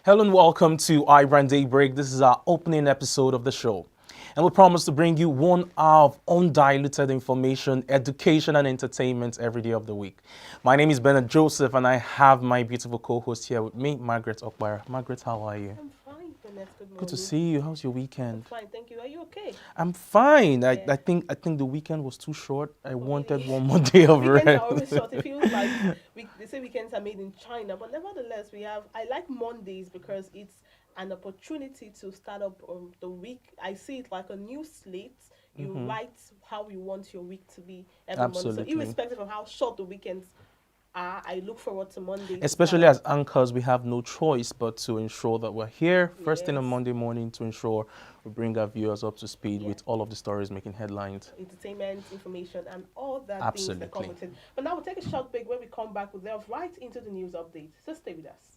Hello and welcome to iBrand Daybreak. This is our opening episode of the show. And we promise to bring you 1 hour of undiluted information, education, and entertainment every day of the week. My name is Bernard Joseph, and I have my beautiful co-host here with me, Margaret Okbara. Margaret, how are you? I'm fine, Bennett. Good morning. Good to see you. How's your weekend? I'm fine, thank you. Are you okay? I'm fine. Yeah. I think the weekend was too short. I wanted one more day of Weekends rest. are always short. It feels like they say weekends are made in China, but nevertheless, I like Mondays because it's an opportunity to start up the week. I see it like a new slate. You write how you want your week to be every month. So Absolutely. irrespective of how short the weekends are, I look forward to Mondays. Especially as anchors, we have no choice but to ensure that we're here first thing on Yes. Monday morning to ensure we bring our viewers up to speed Yeah. with all of the stories making headlines. Entertainment, information, and all that things that come Absolutely. with it. But now we'll take a short break. When we come back, we'll delve right into the news update. So stay with us.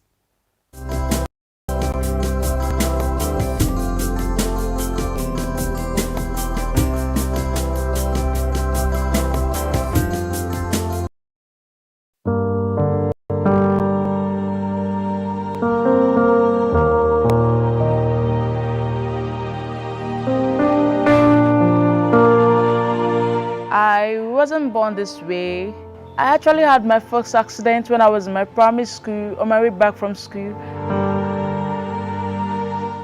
I wasn't born this way. I actually had my first accident when I was in my primary school on my way back from school.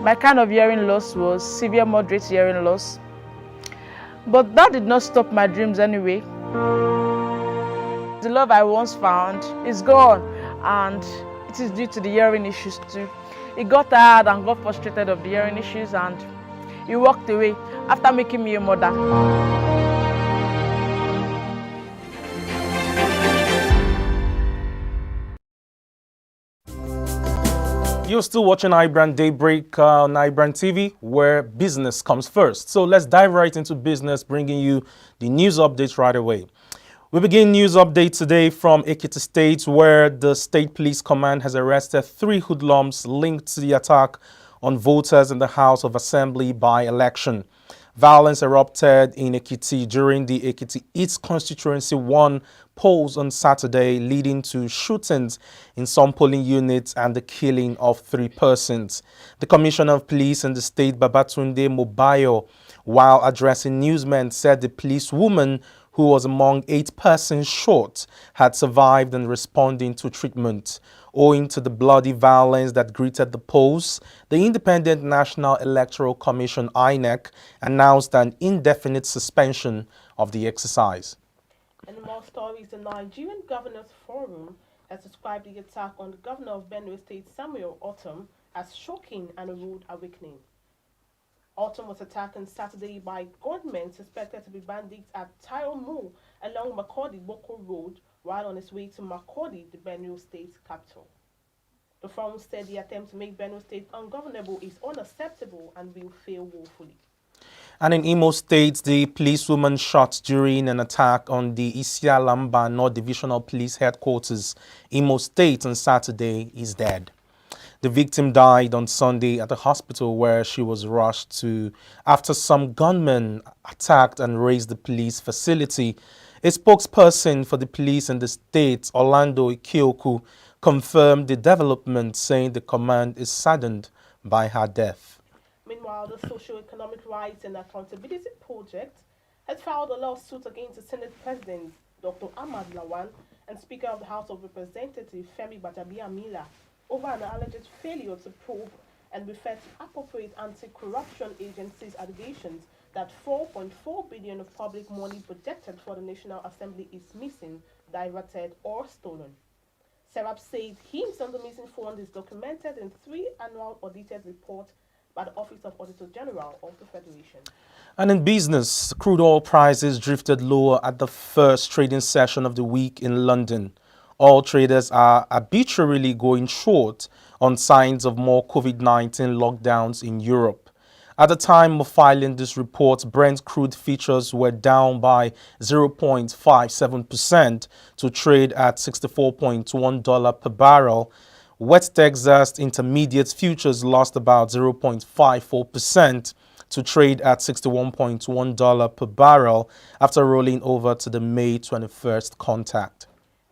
My kind of hearing loss was severe moderate hearing loss. But that did not stop my dreams anyway. The love I once found is gone, and it is due to the hearing issues too. He got tired and got frustrated of the hearing issues, and he walked away after making me a mother. You're still watching iBrand Daybreak on iBrand TV, where business comes first. So let's dive right into business, bringing you the news updates right away. We begin news update today from Ekiti State, where the State Police Command has arrested 3 hoodlums linked to the attack on voters in the House of Assembly by-election. Violence erupted in Ekiti during the Ekiti East Constituency 1 polls on Saturday, leading to shootings in some polling units and the killing of 3 persons. The Commissioner of Police in the state, Babatunde Mobayo, while addressing newsmen, said the policewoman, who was among 8 persons shot, had survived and responding to treatment. Owing to the bloody violence that greeted the polls, the Independent National Electoral Commission (INEC) announced an indefinite suspension of the exercise. And more stories, the Nigerian Governors Forum has described the attack on the governor of Benue State, Samuel Ortom, as shocking and a rude awakening. Ortom was attacked on Saturday by gunmen suspected to be bandits at Tayomu along Makurdi-Boko Road while on his way to Makurdi, the Benue State capital. The forum said the attempt to make Benue State ungovernable is unacceptable and will fail woefully. And in Imo State, the policewoman shot during an attack on the Isialamba North Divisional Police Headquarters, Imo State, on Saturday is dead. The victim died on Sunday at the hospital where she was rushed to after some gunmen attacked and razed the police facility. A spokesperson for the police in the state, Orlando Ikioku, confirmed the development, saying the command is saddened by her death. Meanwhile, the Socio-Economic Rights and Accountability Project has filed a lawsuit against the Senate President, Dr. Ahmad Lawan, and Speaker of the House of Representatives, Femi Gbajabiamila, over an alleged failure to probe and refer to appropriate anti-corruption agencies' allegations that 4.4 billion of public money projected for the National Assembly is missing, diverted, or stolen. Serap said hints on the missing fund is documented in 3 annual audited reports by the Office of Auditor General of the Federation. And in business, crude oil prices drifted lower at the first trading session of the week in London. All traders are arbitrarily going short on signs of more COVID-19 lockdowns in Europe. At the time of filing this report, Brent crude futures were down by 0.57% to trade at $64.1 per barrel. West Texas Intermediate futures lost about 0.54% to trade at $61.1 per barrel after rolling over to the May 21st contact.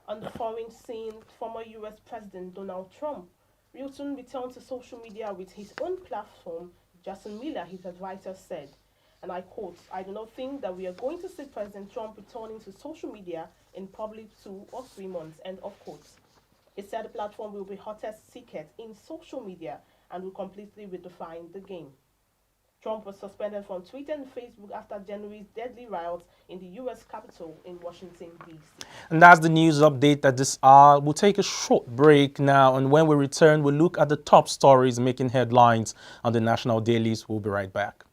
On the foreign scene, former U.S. President Donald Trump will soon return to social media with his own platform, Jason Miller, his advisor, said. And I quote, "I do not think that we are going to see President Trump returning to social media in probably 2 or 3 months," end of quote. He said the platform will be hottest ticket in social media and will completely redefine the game. Trump was suspended from Twitter and Facebook after January's deadly riots in the U.S. Capitol in Washington, D.C. And that's the news update at this hour. We'll take a short break now, and when we return, we'll look at the top stories making headlines on the national dailies. We'll be right back.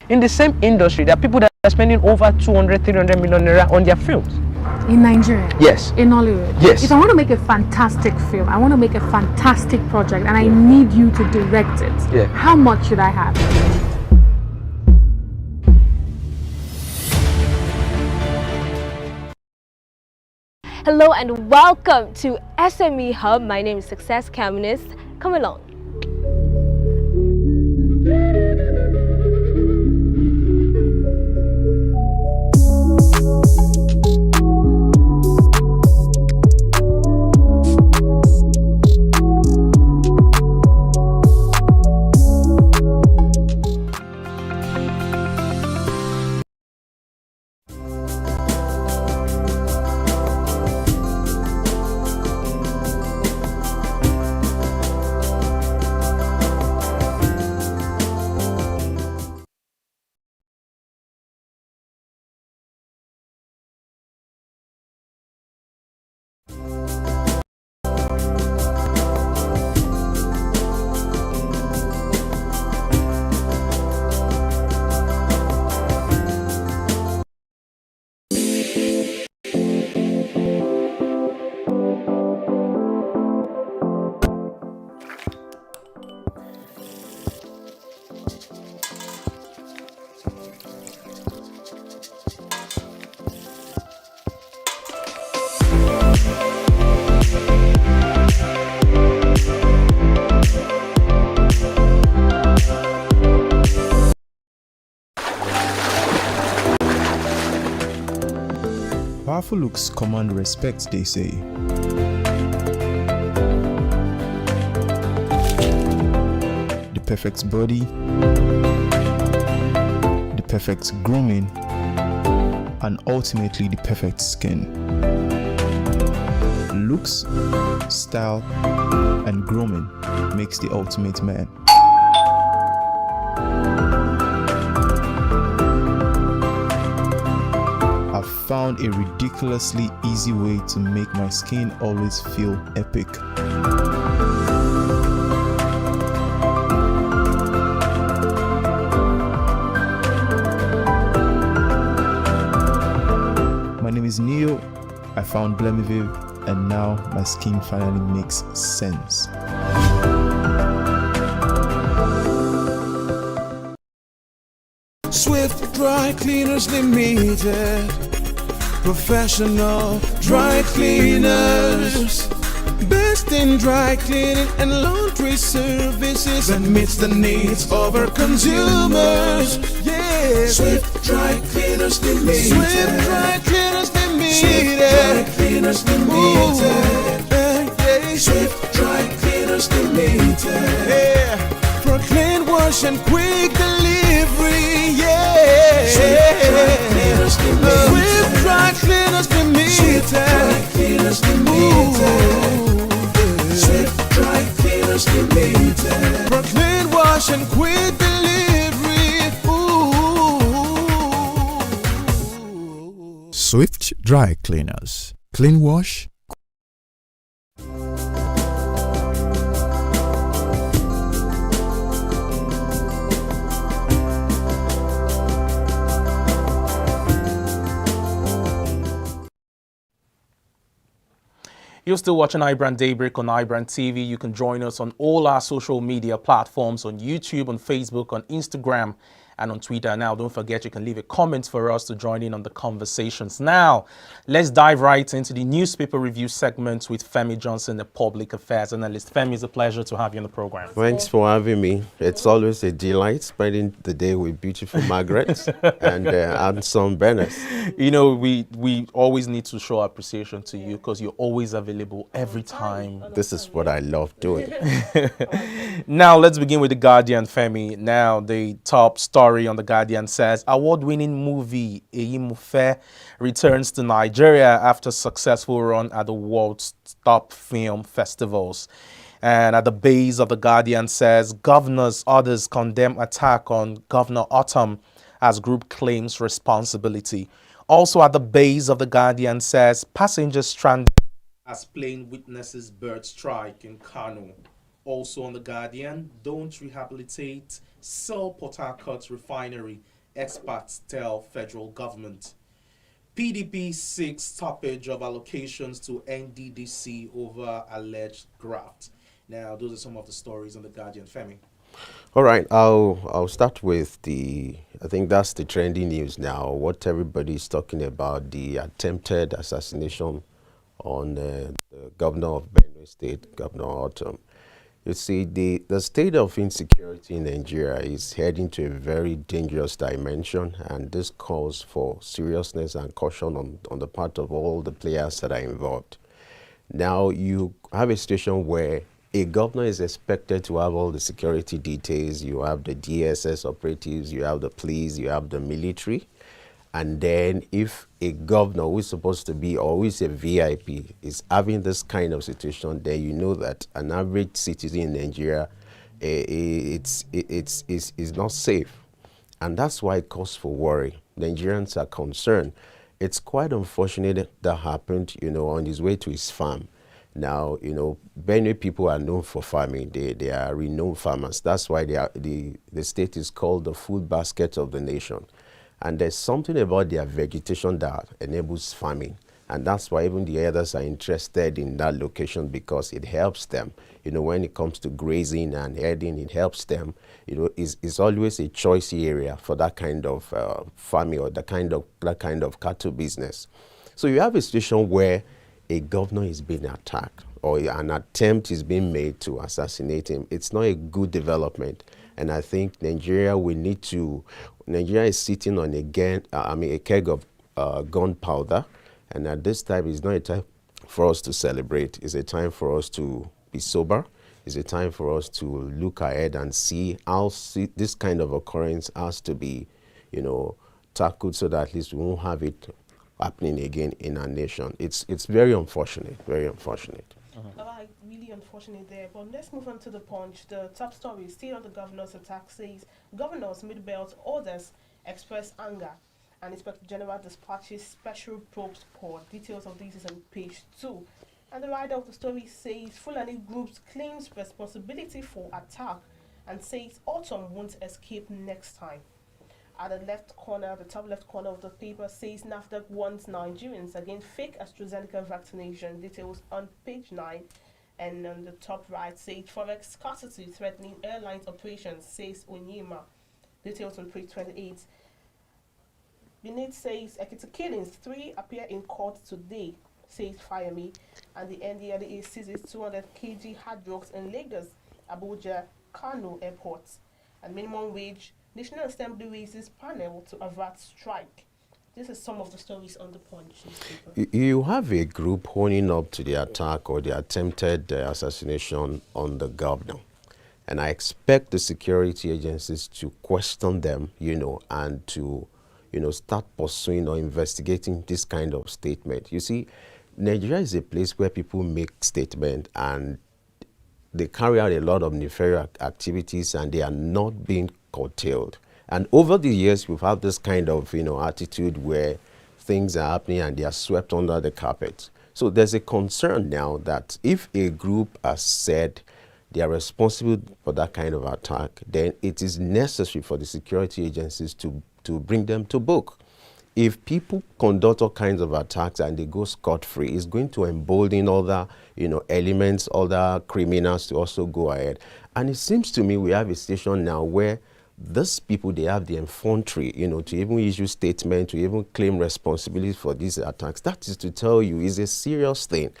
In the same industry, there are people that are spending over 200, 300 million naira on their films. In Nigeria? Yes. In Hollywood? Yes. If I want to make a fantastic film, I want to make a fantastic project, and I need you to direct it, how much should I have? Hello and welcome to SME Hub. My name is Success Caminist. Come along. Powerful looks command respect, they say. The perfect body, the perfect grooming, and ultimately the perfect skin. Looks, style, and grooming makes the ultimate man. I've found a ridiculously easy way to make my skin always feel epic. My name is Neo. I found Blemiviv, and now my skin finally makes sense. Swift Dry Cleaners Limited, professional dry cleaners, best in dry cleaning and laundry services that meets the needs of our consumers. Yeah, Swift Dry Cleaners Limited. Swift Dry Cleaners Limited. Swift Dry Cleaners Limited. Yeah. Swift Dry Cleaners Limited. Yeah, for clean wash and quick delivery. Yeah, Swift Dry Cleaners Limited. Swift Dry Cleaners Limited. Swift Dry Cleaners Limited. Swift Dry Cleaners Limited. For clean wash and quick delivery. Ooh. Swift Dry Cleaners. Clean wash. You're still watching iBrand Daybreak on iBrand TV. You can join us on all our social media platforms, on YouTube, on Facebook, on Instagram, and on Twitter. Now, don't forget you can leave a comment for us to join in on the conversations. Now, let's dive right into the newspaper review segment with Femi Johnson, the public affairs analyst. Femi, it's a pleasure to have you on the program. Thanks for having me. It's always a delight spending the day with beautiful Margaret and handsome Bennett. You know, we always need to show appreciation to you because you're always available every time. This is what I love doing. Now, let's begin with The Guardian, Femi. Now, the top story on The Guardian says, award-winning movie Eyimufe returns to Nigeria after successful run at the world's top film festivals. And at the base of The Guardian says, governors, others condemn attack on Governor Autumn as group claims responsibility. Also at the base of The Guardian says, passengers stranded as plane witnesses bird strike in Kano. Also on The Guardian, don't rehabilitate, sell Port Harcourt refinery, experts tell federal government. PDP seeks stoppage of allocations to NDDC over alleged graft. Now, those are some of the stories on The Guardian. Femi. All right, I'll start with I think that's the trending news now, what everybody's talking about, the attempted assassination on the governor of Benue State, Governor Autumn. You see, the state of insecurity in Nigeria is heading to a very dangerous dimension, and this calls for seriousness and caution on the part of all the players that are involved. Now, you have a situation where a governor is expected to have all the security details. You have the DSS operatives, you have the police, you have the military. And then if a governor who is supposed to be, or who is a VIP, is having this kind of situation, then you know that an average citizen in Nigeria it's not safe. And that's why it calls for worry. Nigerians are concerned. It's quite unfortunate that happened, on his way to his farm. Now, Benue people are known for farming. They are renowned farmers. That's why the state is called the food basket of the nation. And there's something about their vegetation that enables farming. And that's why even the others are interested in that location, because it helps them. When it comes to grazing and herding, it helps them. It's always a choicy area for that kind of farming or that kind of cattle business. So you have a situation where a governor is being attacked or an attempt is being made to assassinate him. It's not a good development. And I think Nigeria is sitting on a keg of gunpowder. And at this time, it's not a time for us to celebrate. It's a time for us to be sober. It's a time for us to look ahead and see how this kind of occurrence has to be, tackled so that at least we won't have it happening again in our nation. It's very unfortunate, very unfortunate. Really unfortunate there. But let's move on to the Punch. The top story, still on the governor's attack, says governors mid-belt orders express anger, and Inspector General dispatches special probe squad. Details of this is on page 2. And the writer of the story says Fulani groups claims responsibility for attack and says Autumn won't escape next time. At the left corner, the top left corner of the paper says NAFDAC warns Nigerians against fake AstraZeneca vaccination. Details on page 9. And on the top right says forex scarcity threatening airlines operations, says Onyema. Details on page 28. Beneath says Ekiti killings, 3 appear in court today, says Fireme. And the NDLEA seizes 200 kg hard drugs in Lagos, Abuja, Kano airports. And minimum wage, National Assembly raises panel to avert strike. This is some of the stories on the Punch newspaper. You have a group owning up to the attack or the attempted assassination on the governor. And I expect the security agencies to question them, and to, start pursuing or investigating this kind of statement. You see, Nigeria is a place where people make statements and they carry out a lot of nefarious activities and they are not being curtailed. And over the years, we've had this kind of, attitude where things are happening and they are swept under the carpet. So there's a concern now that if a group has said they are responsible for that kind of attack, then it is necessary for the security agencies to bring them to book. If people conduct all kinds of attacks and they go scot-free, it's going to embolden other, elements, other criminals to also go ahead. And it seems to me we have a situation now where these people, they have the effrontery, to even issue statements, to even claim responsibility for these attacks. That is to tell you it's a serious thing.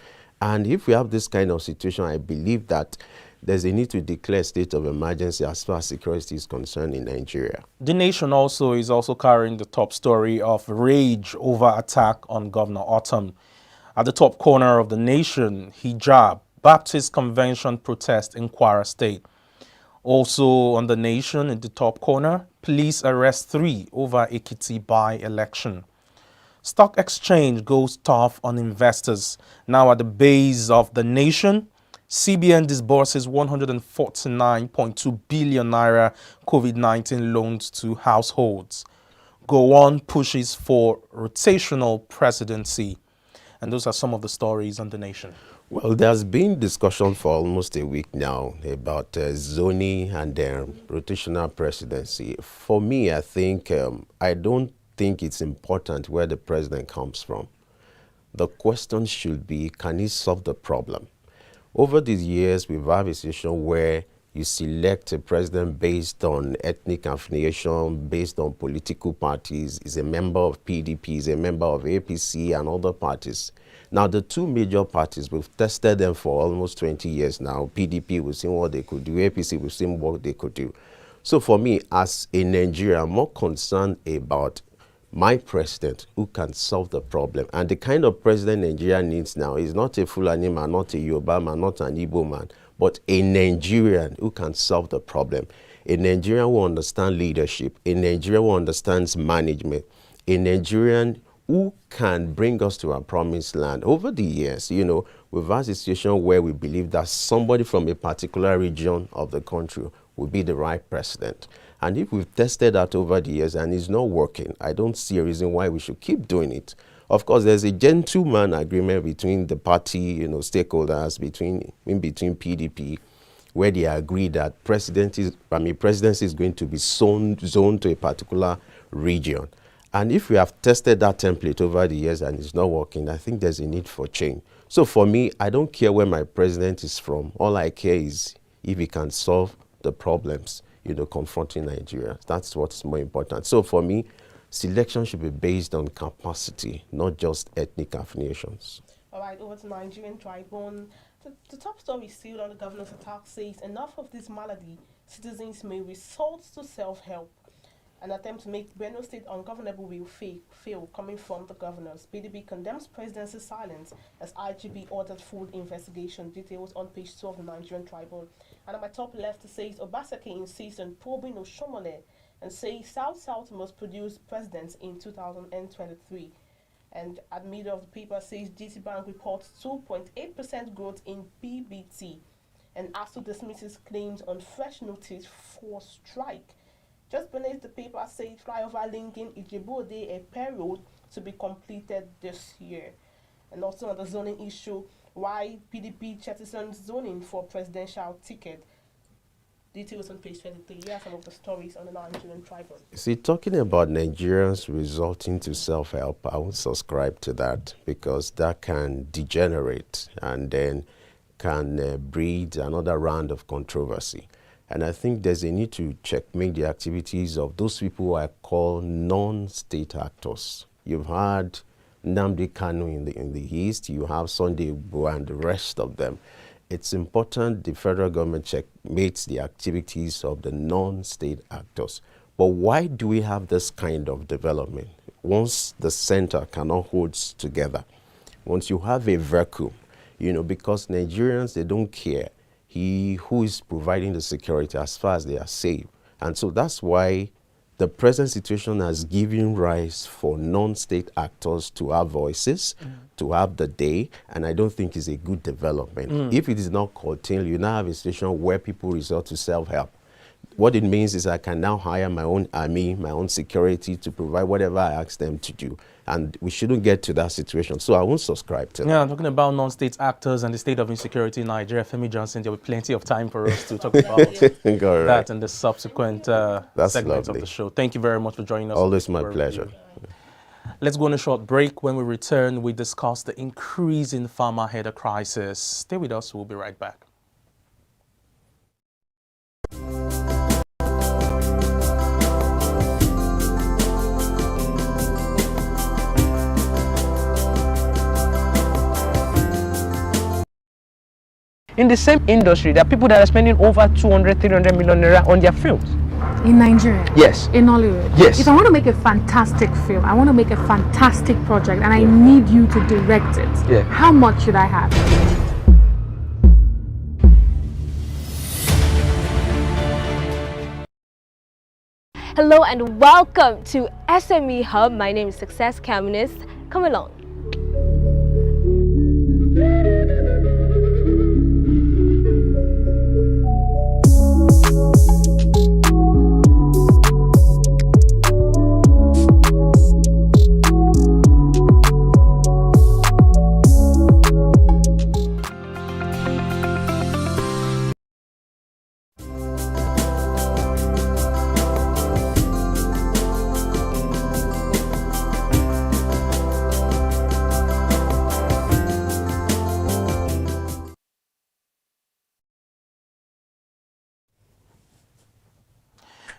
And if we have this kind of situation, I believe that there's a need to declare state of emergency as far as security is concerned in Nigeria. The Nation also is also carrying the top story of rage over attack on Governor Autumn. At the top corner of the Nation, hijab, Baptist Convention protest in Kwara State. Also on the Nation in the top corner, police arrest 3 over Ekiti by-election. Stock exchange goes tough on investors. Now at the base of the Nation, CBN disburses 149.2 billion naira COVID-19 loans to households. Gowon pushes for rotational presidency. And those are some of the stories on the Nation. Well, there's been discussion for almost a week now about zoning and rotational presidency. For me, I think I don't think it's important where the president comes from. The question should be, can he solve the problem? Over these years, we've had a situation where you select a president based on ethnic affiliation, based on political parties, is a member of PDP, is a member of APC and other parties. Now, the 2 major parties, we've tested them for almost 20 years now. PDP, we've seen what they could do. APC, we've seen what they could do. So for me, as a Nigerian, I'm more concerned about my president who can solve the problem. And the kind of president Nigeria needs now is not a Fulani man, not a Yoruba man, not an Igbo man, but a Nigerian who can solve the problem. A Nigerian who understands leadership, a Nigerian who understands management, a Nigerian who can bring us to our promised land. Over the years, we've had a situation where we believe that somebody from a particular region of the country will be the right president. And if we've tested that over the years and it's not working, I don't see a reason why we should keep doing it. Of course, there's a gentleman agreement between the party, stakeholders, between PDP, where they agree that presidency is going to be zoned to a particular region. And if we have tested that template over the years and it's not working, I think there's a need for change. So for me, I don't care where my president is from. All I care is if he can solve the problems, confronting Nigeria. That's what's more important. So for me, selection should be based on capacity, not just ethnic affiliations. All right, over to Nigerian Tribune. The top story still on the governor's attack says enough of this malady. Citizens may resort to self-help. An attempt to make Benue State ungovernable will fail coming from the governors. PDP condemns presidency's silence as IGP ordered full investigation. Details on page 2 of the Nigerian Tribune. And on my top left, it says Obaseki insists on probing Oshomole and says South must produce presidents in 2023. And at the middle of the paper says GT Bank reports 2.8% growth in PBT. And ASU dismisses claims on fresh notice for strike. Just beneath the paper says flyover linking Ijebu-Ode a payroll to be completed this year. And also on the zoning issue, why PDP jettisons zoning for presidential ticket. Details on page 23. Here are some of the stories on the Nigerian Tribune. See, talking about Nigerians resorting to self-help, I won't subscribe to that because that can degenerate and then can breed another round of controversy. And I think there's a need to checkmate the activities of those people who are called non-state actors. You've had Nnamdi Kanu in the East, you have Sunday Igboho and the rest of them. It's important the federal government checkmates the activities of the non-state actors. But why do we have this kind of development? Once the center cannot hold together, once you have a vacuum, because Nigerians, they don't care who is providing the security as far as they are safe. And so that's why the present situation has given rise for non-state actors to have voices, to have the day, and I don't think it's a good development. If it is not curtailed, you now have a situation where people resort to self-help. What it means is I can now hire my own army, my own security to provide whatever I ask them to do. And we shouldn't get to that situation. So I won't subscribe to that. Yeah, talking about non-state actors and the state of insecurity in Nigeria, Femi Johnson, there will be plenty of time for us to talk about that in the subsequent segments of the show. Thank you very much for joining us. Always my pleasure. Let's go on a short break. When we return, we discuss the increase in farmer header crisis. Stay with us. We'll be right back. In the same industry, there are people that are spending over 200, 300 million naira on their films. In Nigeria? Yes. In Hollywood? Yes. If I want to make a fantastic film, I want to make a fantastic project, and I need you to direct it. Yeah. How much should I have? Hello and welcome to SME Hub. My name is Success Caminist. Come along.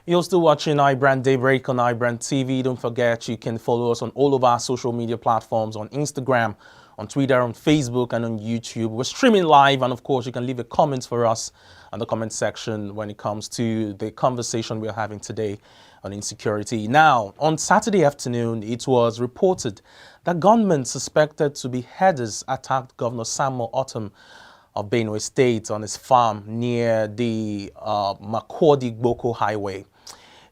You're still watching iBrand Daybreak on iBrand TV. Don't forget you can follow us on all of our social media platforms, on Instagram, on Twitter, on Facebook, and on YouTube. We're streaming live, and of course you can leave a comment for us in the comment section when it comes to the conversation we're having today on insecurity. Now, on Saturday afternoon, it was reported that gunmen suspected to be headers attacked Governor Samuel Otom of Benue State on his farm near the Makurdi-Gboko Highway.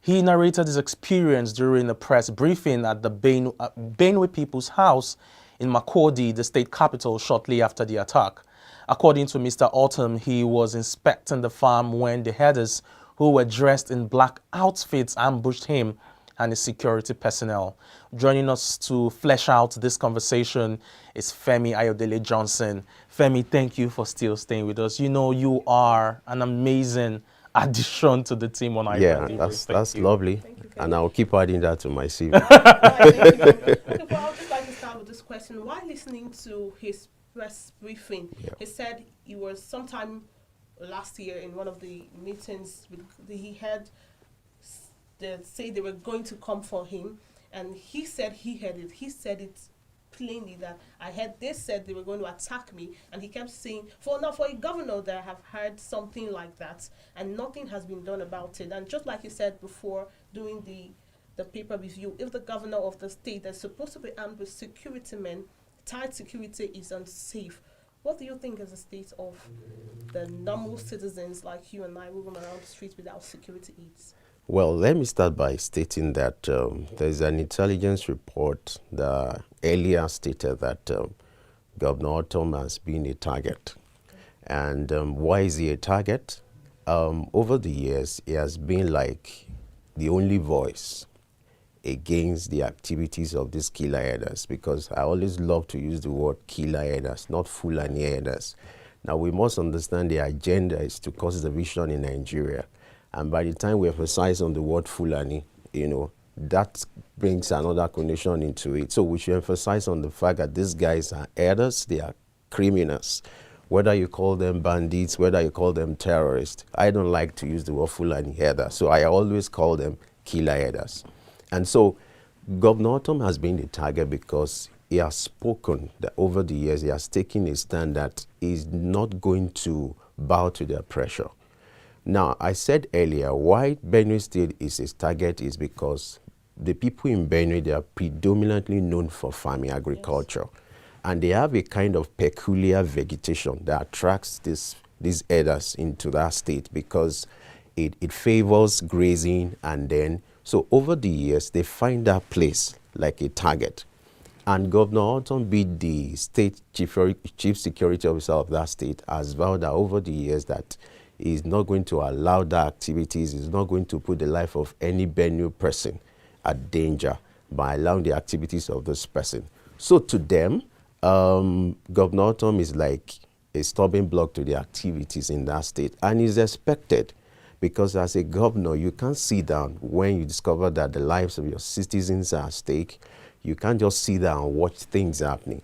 He narrated his experience during a press briefing at the Benue People's House in Makurdi, the state capital, shortly after the attack. According to Mr. Otom, he was inspecting the farm when the headers, who were dressed in black outfits, ambushed him and his security personnel. Joining us to flesh out this conversation is Femi Ayodele Johnson. Femi, thank you for still staying with us. You know, you are an amazing addition to the team on iBrand. Yeah, that's lovely. And I'll keep adding that to my CV. Okay, well, I'd just like to start with this question. While listening to his press briefing, he said he was sometime last year in one of the meetings, he had say they were going to come for him, and he said he heard it. He said it plainly that I heard they said they were going to attack me, and he kept saying, for a governor that I have heard something like that, and nothing has been done about it. And just like you said before, doing the paper review, if the governor of the state that's supposed to be armed with security men, tight security is unsafe, what do you think is the state of the normal citizens like you and I moving around the streets without security aids? Well, let me start by stating that there's an intelligence report that earlier stated that Governor Otom has been a target. And why is he a target? Over the years, he has been like the only voice against the activities of these killer herders, because I always love to use the word killer herders, not Fulani herders. Now, we must understand the agenda is to cause division in Nigeria. And by the time we emphasize on the word Fulani, you know, that brings another connotation into it. So we should emphasize on the fact that these guys are herders, they are criminals. Whether you call them bandits, whether you call them terrorists, I don't like to use the word Fulani herder, so I always call them killer herders. And so Governor Otom has been the target because he has spoken that over the years he has taken a stand that he's not going to bow to their pressure. Now, I said earlier, why Benue State is his target is because the people in Benue, they are predominantly known for farming agriculture. Yes. And they have a kind of peculiar vegetation that attracts these herders into that state because it favors grazing. And then, so over the years, they find that place like a target. And Governor Otom, being the state chief security officer of that state, has vowed that over the years that is not going to allow that activities, is not going to put the life of any Benue person at danger by allowing the activities of this person. So to them, Governor Otom is like a stumbling block to the activities in that state, and is expected because as a governor, you can't sit down when you discover that the lives of your citizens are at stake. You can't just sit down and watch things happening.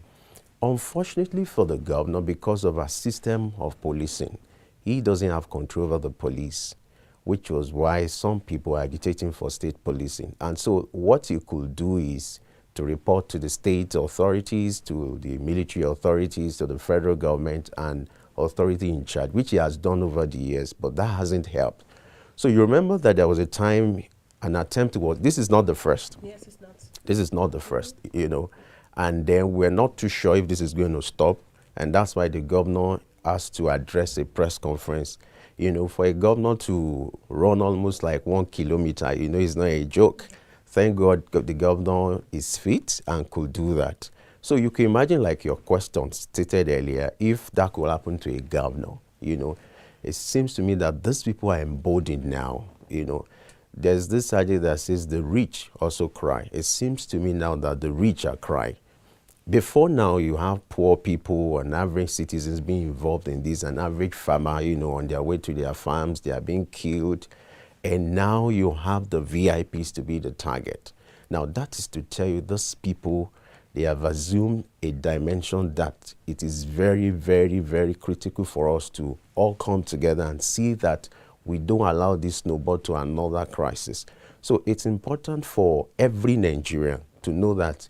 Unfortunately for the governor, because of our system of policing, he doesn't have control over the police, which was why some people are agitating for state policing. And so what you could do is to report to the state authorities, to the military authorities, to the federal government, and authority in charge, which he has done over the years, but that hasn't helped. So you remember that there was a time, an attempt was, this is not the first. Yes, it's not. This is not the first, you know. And then we're not too sure if this is going to stop. And that's why the governor has to address a press conference. You know, for a governor to run almost like 1 kilometer, you know, it's not a joke. Thank God the governor is fit and could do that. So you can imagine, like your question stated earlier, if that could happen to a governor, you know, it seems to me that these people are emboldened now, you know. There's this idea that says the rich also cry. It seems to me now that the rich are crying. Before now, you have poor people and average citizens being involved in this, an average farmer, you know, on their way to their farms, they are being killed. And now you have the VIPs to be the target. Now that is to tell you, those people, they have assumed a dimension that it is very, very, very critical for us to all come together and see that we don't allow this snowball to another crisis. So it's important for every Nigerian to know that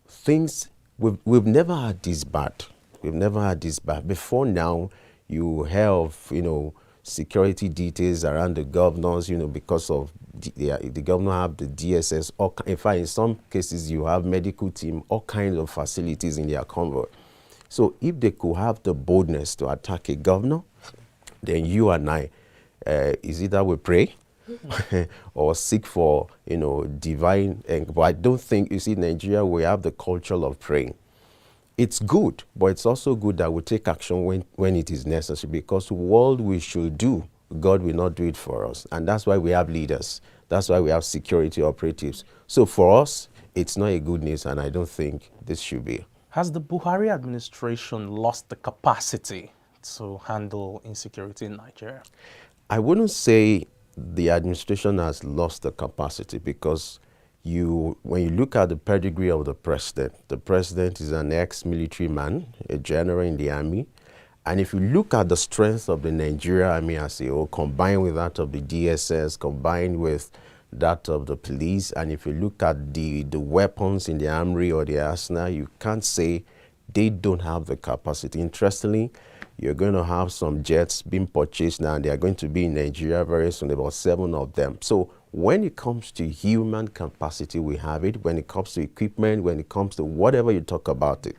things, we've never had this bad. We've never had this bad. Before now, you have, you know, security details around the governors, you know, because of the governor have the DSS, or in fact, in some cases, you have medical team, all kinds of facilities in their convoy. So if they could have the boldness to attack a governor, then you and I, is either we pray or seek for, you know, divine. But I don't think, you see, in Nigeria, we have the culture of praying. It's good, but it's also good that we take action when it is necessary, because what we should do, God will not do it for us. And that's why we have leaders. That's why we have security operatives. So for us, it's not a good news, and I don't think this should be. Has the Buhari administration lost the capacity to handle insecurity in Nigeria? I wouldn't say the administration has lost the capacity, because when you look at the pedigree of the president is an ex-military man, a general in the army. And if you look at the strength of the Nigerian army as a whole, combined with that of the DSS, combined with that of the police, and if you look at the weapons in the armory or the arsenal, you can't say they don't have the capacity. Interestingly, you're going to have some jets being purchased now, and they are going to be in Nigeria very soon, about 7 of them. So when it comes to human capacity, we have it. When it comes to equipment, when it comes to whatever you talk about it.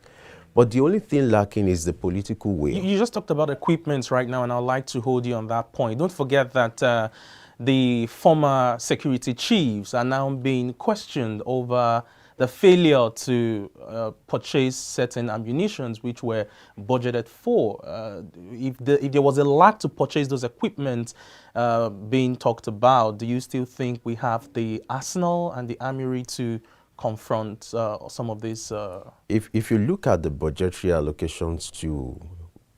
But the only thing lacking is the political will. You just talked about equipment right now, and I'd like to hold you on that point. Don't forget that the former security chiefs are now being questioned over the failure to purchase certain ammunitions which were budgeted for. If there was a lack to purchase those equipment being talked about, do you still think we have the arsenal and the armory to confront some of these? If you look at the budgetary allocations to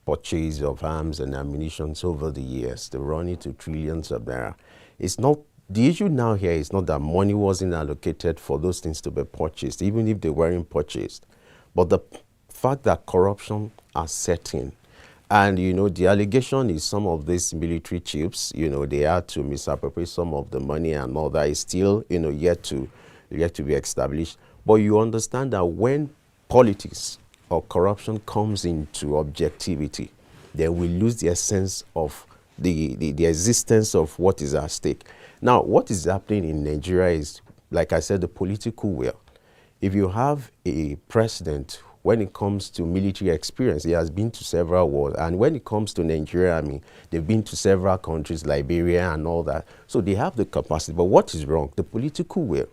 purchase of arms and ammunition over the years, they run into trillions of naira. It's not, the issue now here is not that money wasn't allocated for those things to be purchased, even if they weren't purchased, but the fact that corruption are setting. And, you know, the allegation is some of these military chiefs, you know, they had to misappropriate some of the money and all that is still, you know, yet to be established. But you understand that when politics or corruption comes into objectivity, then we lose the essence of the existence of what is at stake. Now, what is happening in Nigeria is, like I said, the political will. If you have a president, when it comes to military experience, he has been to several wars. And when it comes to Nigeria, I mean, they've been to several countries, Liberia and all that. So they have the capacity. But what is wrong? The political will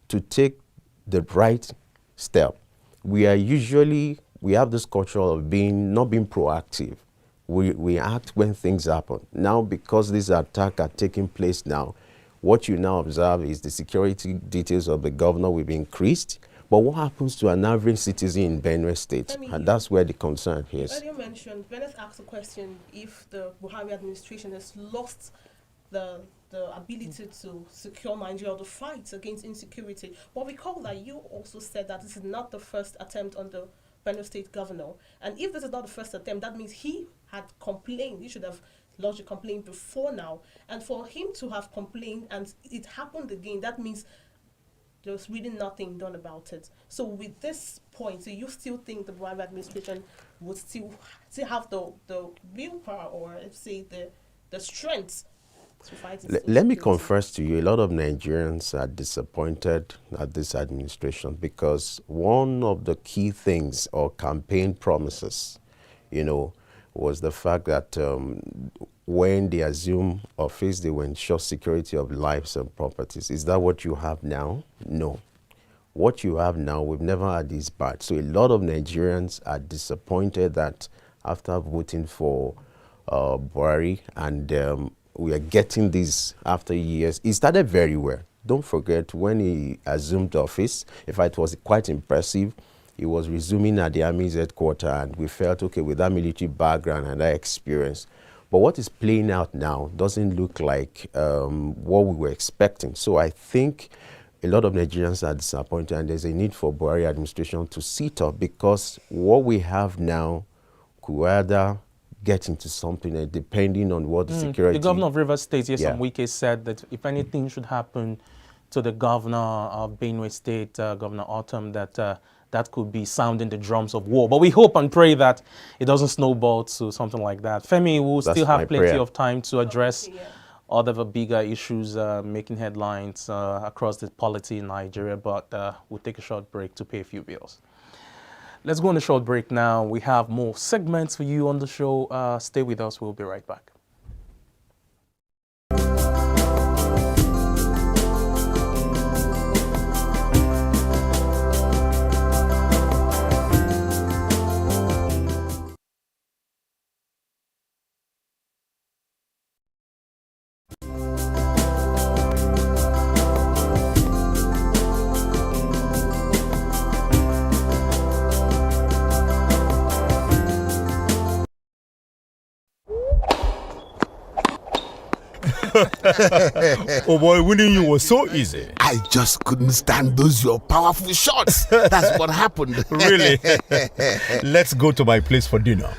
to take the right step. We have this culture of not being proactive. We act when things happen. Now, because these attacks are taking place now, what you now observe is the security details of the governor will be increased. But what happens to an average citizen in Benue State? And that's where the concern is. You earlier mentioned, Venice asked a question if the Buhari administration has lost the ability to secure Nigeria or the fight against insecurity. But recall that you also said that this is not the first attempt on the Benue State governor. And if this is not the first attempt, that means he had complained. He should have lodged a complaint before now. And for him to have complained and it happened again, that means there's really nothing done about it. So with this point, so you still think the Buhari administration would still have the willpower, or let's say the strength to fight it? Let me confess to you, a lot of Nigerians are disappointed at this administration because one of the key things or campaign promises, was the fact that when they assume office, they will ensure security of lives and properties. Is that what you have now? No. What you have now, we've never had this bad. So a lot of Nigerians are disappointed that after voting for Buhari, and we are getting this after years. He started very well. Don't forget, when he assumed office, in fact, it was quite impressive. He was resuming at the Army's headquarters, and we felt, okay, with that military background and that experience. But what is playing out now doesn't look like what we were expecting. So I think a lot of Nigerians are disappointed, and there's a need for Buhari administration to sit up, because what we have now could either get into something depending on what the security... The governor of Rivers State, some Wike, said that if anything should happen to the governor of Benue State, Governor Autumn, that could be sounding the drums of war. But we hope and pray that it doesn't snowball to something like that. Femi, we'll still have plenty of time to address other bigger issues making headlines across the polity in Nigeria, but we'll take a short break to pay a few bills. Let's go on a short break now. We have more segments for you on the show. Stay with us. We'll be right back. Oh boy, winning you was so easy. I just couldn't stand those your powerful shots. That's what happened. Really? Let's go to my place for dinner.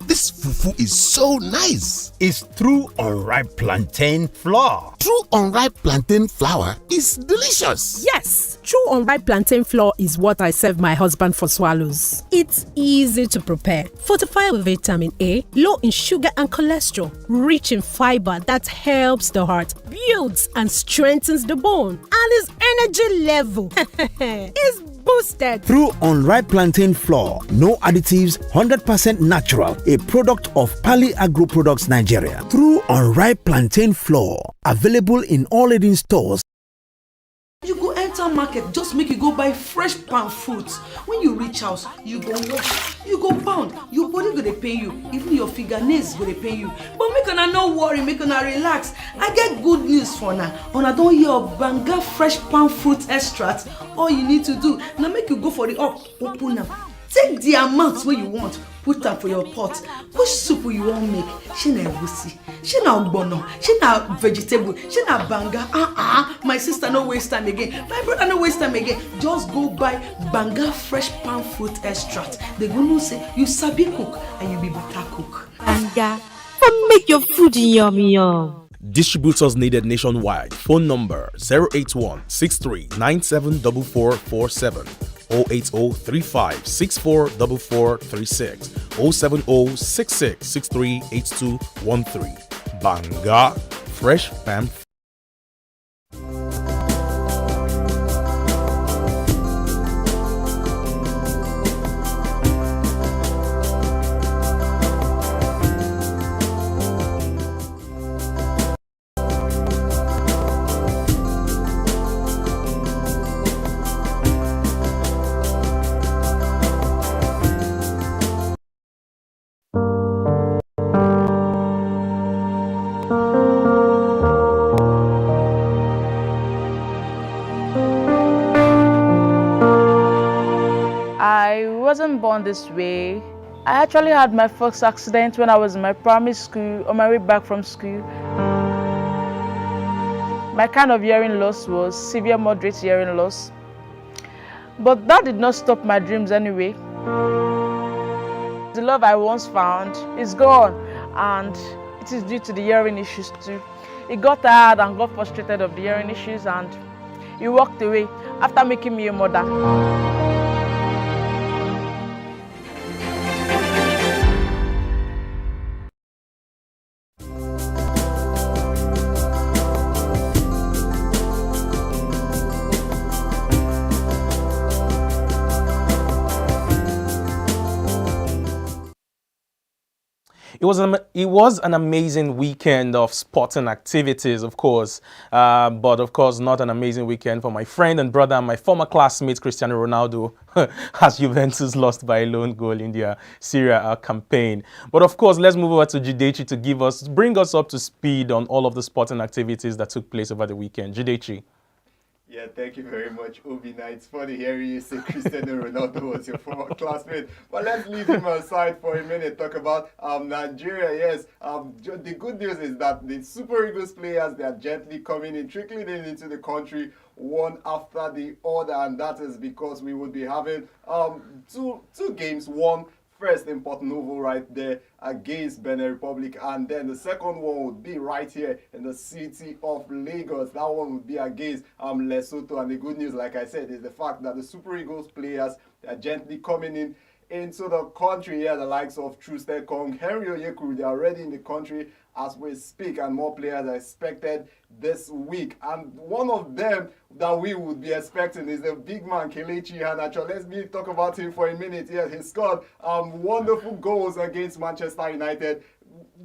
This fufu is so nice. It's true unripe plantain flour. True unripe plantain flour is delicious. Yes, true unripe plantain flour is what I serve my husband for swallows. It's easy to prepare, fortified with vitamin A, low in sugar and cholesterol, rich in fiber that helps the heart, builds and strengthens the bone, and his energy level is boosted. Through unripe plantain flour, no additives, 100% natural, a product of Pali Agro Products Nigeria. Through unripe plantain flour, available in all leading stores. You go enter market, just make you go buy fresh palm fruits. When you reach house, you go wash, you go pound, your body go dey pain you, even your fingernails go dey pain you. But make una no worry, make una relax. I get good news for una. Una don hear of Banga fresh palm fruit extract. All you need to do na make you go for the open am. Take the amount wey you want, put am for your pot. Which soup you wan make? Shey na egusi, shey na ogbono, shey na vegetable, shey na banga. My sister no waste time again. My brother no waste time again. Just go buy Banga fresh palm fruit extract. They go know say you sabi cook and you be better cook. Banga, make your food yummy yum. Distributors needed nationwide. Phone number 081 63974447. 08035644436, 07066638213. Banga Fresh Palm. I wasn't born this way. I actually had my first accident when I was in my primary school on my way back from school. My kind of hearing loss was severe moderate hearing loss. But that did not stop my dreams anyway. The love I once found is gone, and it is due to the hearing issues too. He got tired and got frustrated of the hearing issues, and he walked away after making me a mother. It was an amazing weekend of sporting activities, of course, but of course not an amazing weekend for my friend and brother and my former classmate Cristiano Ronaldo as Juventus lost by a lone goal in their Serie A campaign. But of course, let's move over to Jidechi to bring us up to speed on all of the sporting activities that took place over the weekend. Jidechi. Yeah, thank you very much, Obina. It's funny hearing you say Cristiano Ronaldo was your former classmate. But let's leave him aside for a minute. Talk about Nigeria. Yes, the good news is that the Super Eagles players, they are gently coming in, trickling into the country one after the other. And that is because we would be having two games. One first in Port Novo right there against Benin Republic, and then the second one would be right here in the city of Lagos. That one would be against Lesotho. And the good news, like I said, is the fact that the Super Eagles players are gently coming in into the country. Yeah, the likes of Truste Kong, Henry Onyekuru, they are already in the country as we speak, and more players are expected this week. And one of them that we would be expecting is the big man Kelechi Iheanacho. Let's talk about him for a minute. Yeah, he scored wonderful goals against Manchester United.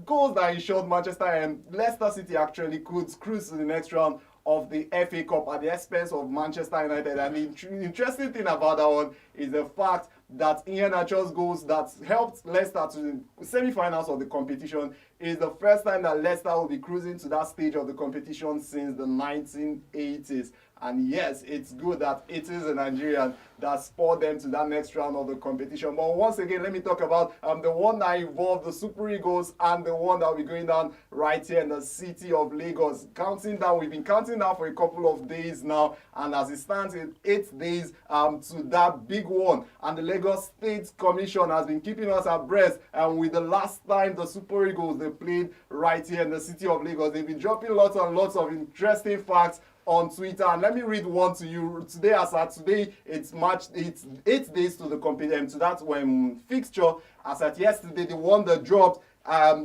Goals that ensured Manchester and Leicester City actually could cruise to the next round of the FA Cup at the expense of Manchester United. And the interesting thing about that one is the fact that Iheanacho's goals that helped Leicester to the semi-finals of the competition is the first time that Leicester will be cruising to that stage of the competition since the 1980s. And yes, it's good that it is a Nigerian that spurred them to that next round of the competition. But once again, let me talk about the one that involved the Super Eagles and the one that will be going down right here in the city of Lagos. Counting down, we've been counting down for a couple of days now, and as it stands, in 8 days to that big one. And the Lagos State Commission has been keeping us abreast with the last time the Super Eagles, they played right here in the city of Lagos. They've been dropping lots and lots of interesting facts on Twitter, and let me read one to you. Today, it's 8 days to the competition, to that fixture. As at yesterday, the one that dropped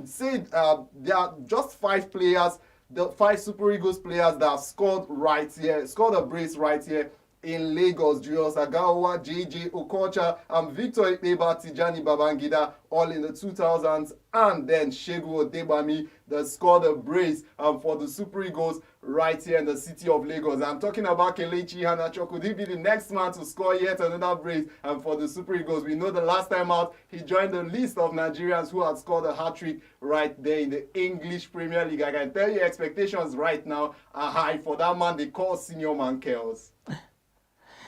said there are just 5 players, the 5 Super Eagles players that have scored right here, scored a brace right here in Lagos. Julius Agawa, JJ Okocha, Victor Ikpeba, Tijani Babangida, all in the 2000s, and then Shegu Odebami that scored a brace for the Super Eagles right here in the city of Lagos. I'm talking about Kelechi Iheanacho. Could he be the next man to score yet another brace for the Super Eagles? We know the last time out, he joined the list of Nigerians who had scored a hat-trick right there in the English Premier League. I can tell you expectations right now are high for that man they call Senior Man Kels.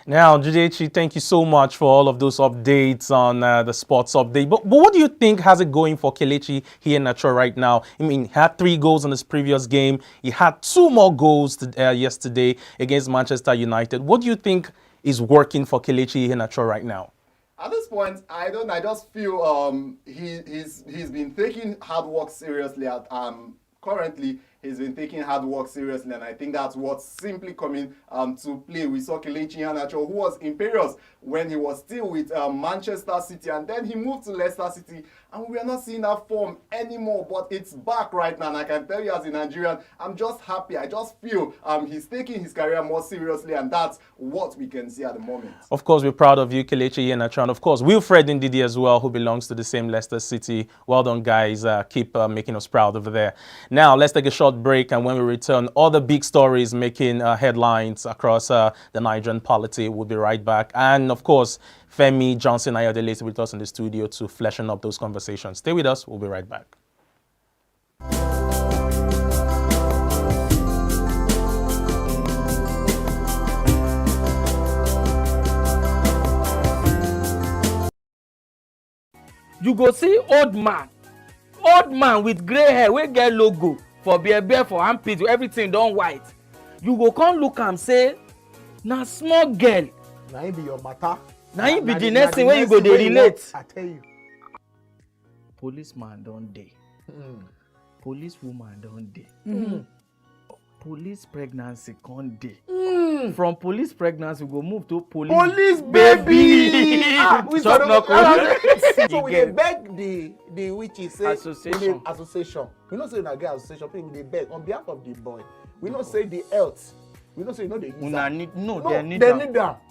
Now, Jidechi, thank you so much for all of those updates on the sports update. But what do you think has it going for Kelechi Iheanacho right now? I mean, he had 3 goals in his previous game. He had 2 more goals yesterday against Manchester United. What do you think is working for Kelechi Iheanacho right now? At this point, I just feel he's been taking hard work seriously. Currently, he's been taking hard work seriously, and I think that's what's simply coming to play. We saw Kelechi Iheanacho, who was imperious when he was still with Manchester City, and then he moved to Leicester City, and we are not seeing that form anymore, but it's back right now, and I can tell you as a Nigerian, I'm just happy. I just feel he's taking his career more seriously, and that's what we can see at the moment. Of course, we're proud of you, Kelechi Iheanacho, and of course, Wilfred Ndidi as well, who belongs to the same Leicester City. Well done, guys. Keep making us proud over there. Now, let's take a short break, and when we return, other big stories making headlines across the Nigerian polity. We'll be right back. And of course, Femi Johnson Ayodele is with us in the studio to freshen up those conversations. Stay with us. We'll be right back. You go see old man with grey hair wey get logo for bear for armpit, everything don white. You go come look am say na small girl na him be your matter. Na him be the next thing wey you go dey relate. I tell you. Policeman don dey. Policewoman don dey. police pregnancy con dey. From police pregnancy, we go move to Police baby. We talk no So we dey beg the witches say association. We know say na get association. People dey beg on behalf of the boy. We know say the health. We know say you know they use They need them.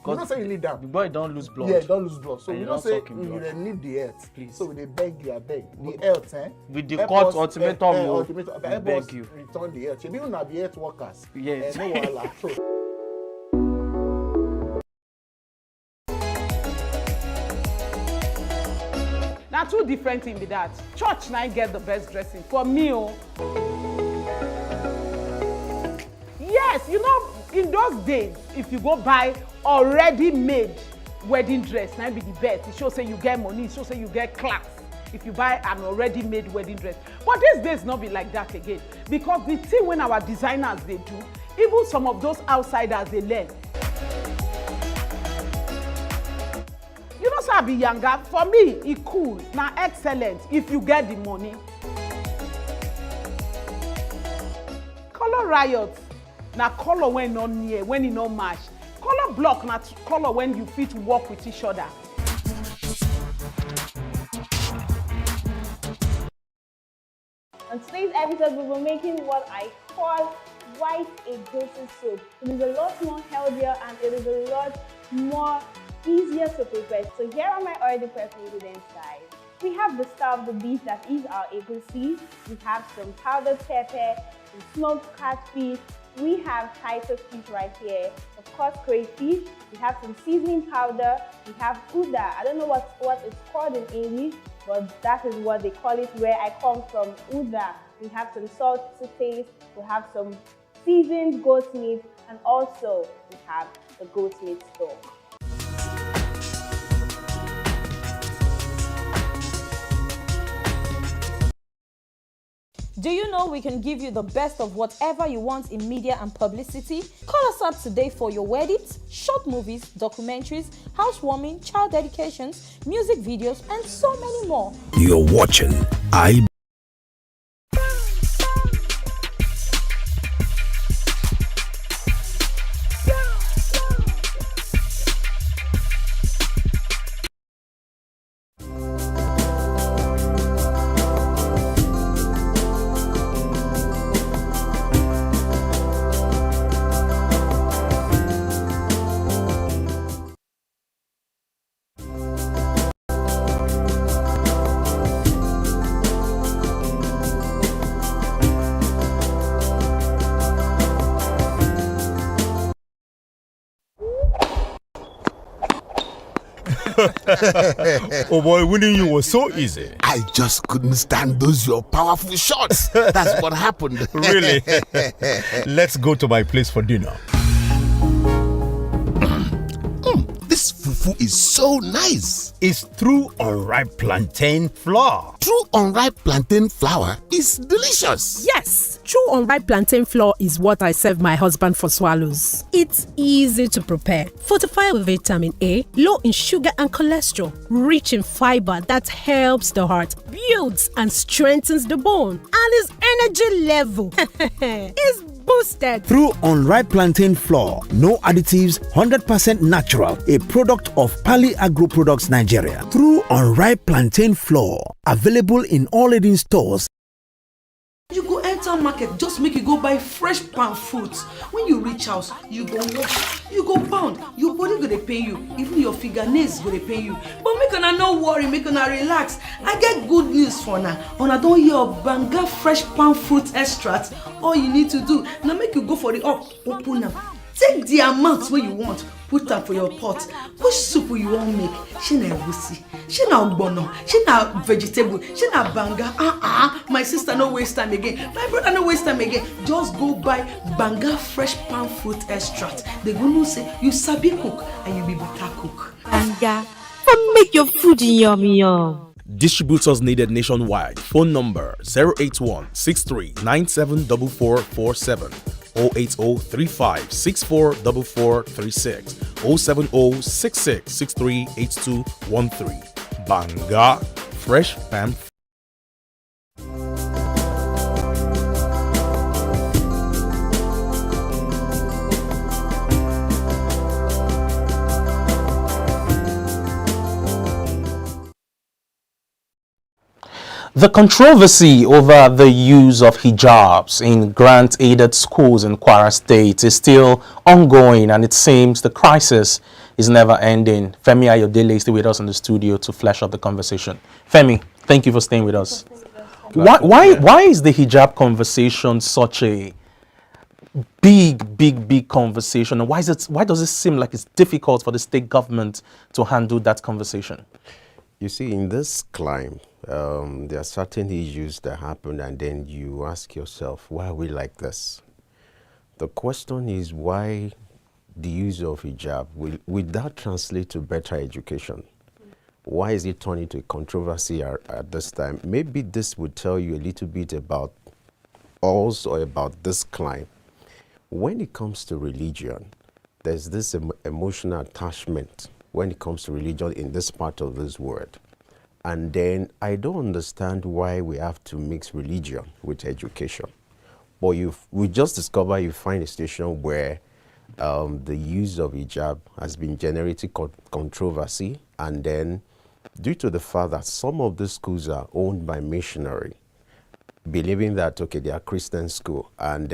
We know say you need them. The boy don't lose blood. Yeah, don't lose blood. So And we you know don't say suck him you blood. dey need the health. Please. So we dey beg you, abeg. The health, With the help court us, ultimatum, ultimatum. we Help beg us you. return the health. Shebi una be health workers. Yes. No wahala. So Now two different things be that. Church now get the best dressing. For me, oh. Yes, you know, in those days, if you go buy already made wedding dress, now be the best. It shows say you get money, it shows say you get class. If you buy an already made wedding dress. But these days not be like that again. Because the thing when our designers they do, even some of those outsiders they learn. You know, so I be younger. For me, it cool. Now excellent if you get the money. Color riot. Now color when not near, when it not match. Color block na color when you fit work with each other. On today's episode, we will be making what I call white egusi soup. It is a lot more healthier and it is a lot more easier to prepare. So here are my already prepped ingredients, guys. We have the star of the beef that is our egusi. We have some powdered pepper, some smoked catfish. We have Titus fish right here. Of course, crayfish. We have some seasoning powder. We have uda. I don't know what it's called in English, but that is what they call it where I come from, uda. We have some salt to taste. We have some seasoned goat meat, and also we have the goat meat stock. Do you know we can give you the best of whatever you want in media and publicity? Call us up today for your weddings, short movies, documentaries, housewarming, child dedications, music videos, and so many more. You're watching iBrand. Oh boy, winning you was so easy. I just couldn't stand those your powerful shots. That's what happened. Really? Let's go to my place for dinner. This fufu is so nice. It's true unripe plantain flour. True unripe plantain flour is delicious. Yes, true unripe plantain flour is what I serve my husband for swallows. It's easy to prepare, fortified with vitamin A, low in sugar and cholesterol, rich in fiber that helps the heart, builds and strengthens the bone, and his energy level is boosted. Through unripe plantain flour, no additives, 100% natural, a product of Pali Agro Products Nigeria. Through unripe plantain flour, available in all leading stores. You go enter market, just make you go buy fresh palm fruits. When you reach house, you go wash, you go pound, your body go dey pain you, even your fingernails go dey pain you. But make una no worry, make una relax. I get good news for una. Una don hear of Banga fresh palm fruit extract. All you need to do na make you go for the up, open am. Take the amount wey you want, put am for your pot. Which soup you wan make? Shey na egusi, shey na ogbono, shey na vegetable, shey na banga. My sister no waste time again. My brother no waste time again. Just go buy Banga fresh palm fruit extract. They go know say you sabi cook and you be better cook. Banga, come make your food yummy yum. Distributors needed nationwide. Phone number 081-6397-4447, 080-3564-4436, 070-6663-8213. Banga Fresh Palm. The controversy over the use of hijabs in grant-aided schools in Kwara State is still ongoing, and it seems the crisis is never ending. Femi Ayodele is still with us in the studio to flesh out the conversation. Femi, thank you for staying with us. Why is the hijab conversation such a big conversation, and why does it seem like it's difficult for the state government to handle that conversation? You see, in this climb, there are certain issues that happen, and then you ask yourself, why are we like this? The question is, why the use of hijab? Will that translate to better education? Why is it turning to a controversy at this time? Maybe this would tell you a little bit about us or about this climb. When it comes to religion, there's this emotional attachment when it comes to religion in this part of this world. And then I don't understand why we have to mix religion with education. But we just discover you find a situation where the use of hijab has been generating controversy, and then due to the fact that some of the schools are owned by missionary, believing that, okay, they are Christian school, and